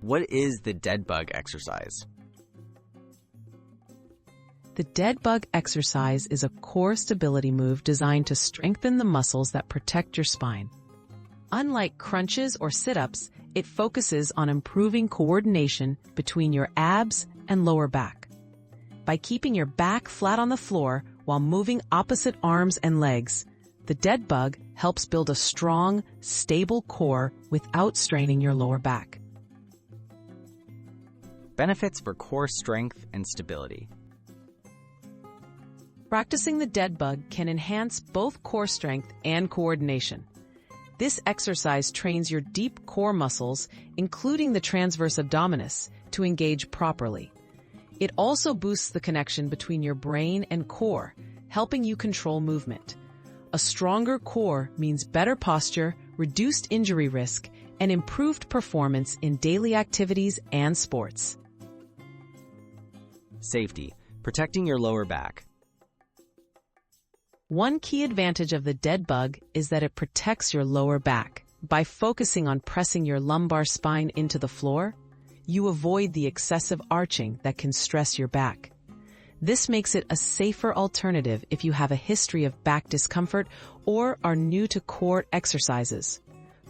What is the dead bug exercise? The dead bug exercise is a core stability move designed to strengthen the muscles that protect your spine. Unlike crunches or sit-ups, it focuses on improving coordination between your abs and lower back. By keeping your back flat on the floor while moving opposite arms and legs, the dead bug helps build a strong, stable core without straining your lower back. Benefits for core strength and stability. Practicing the dead bug can enhance both core strength and coordination. This exercise trains your deep core muscles, including the transverse abdominis, to engage properly. It also boosts the connection between your brain and core, helping you control movement. A stronger core means better posture, reduced injury risk, and improved performance in daily activities and sports. Safety, protecting your lower back. One key advantage of the dead bug is that it protects your lower back. By focusing on pressing your lumbar spine into the floor, you avoid the excessive arching that can stress your back. This makes it a safer alternative if you have a history of back discomfort or are new to core exercises.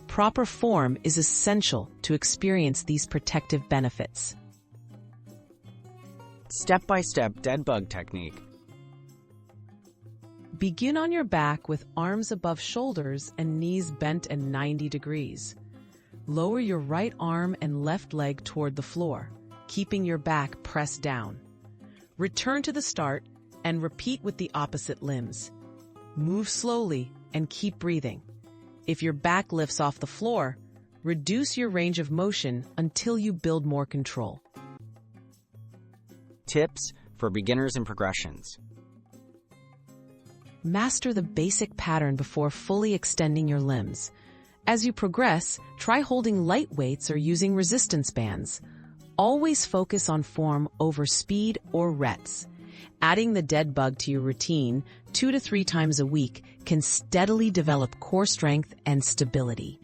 Proper form is essential to experience these protective benefits. Step-by-step dead bug technique. Begin on your back with arms above shoulders and knees bent at 90 degrees. Lower your right arm and left leg toward the floor, keeping your back pressed down. Return to the start and repeat with the opposite limbs. Move slowly and keep breathing. If your back lifts off the floor, reduce your range of motion until you build more control. Tips for beginners and progressions. Master the basic pattern before fully extending your limbs. As you progress, try holding light weights or using resistance bands. Always focus on form over speed or reps. Adding the dead bug to your routine 2 to 3 times a week can steadily develop core strength and stability.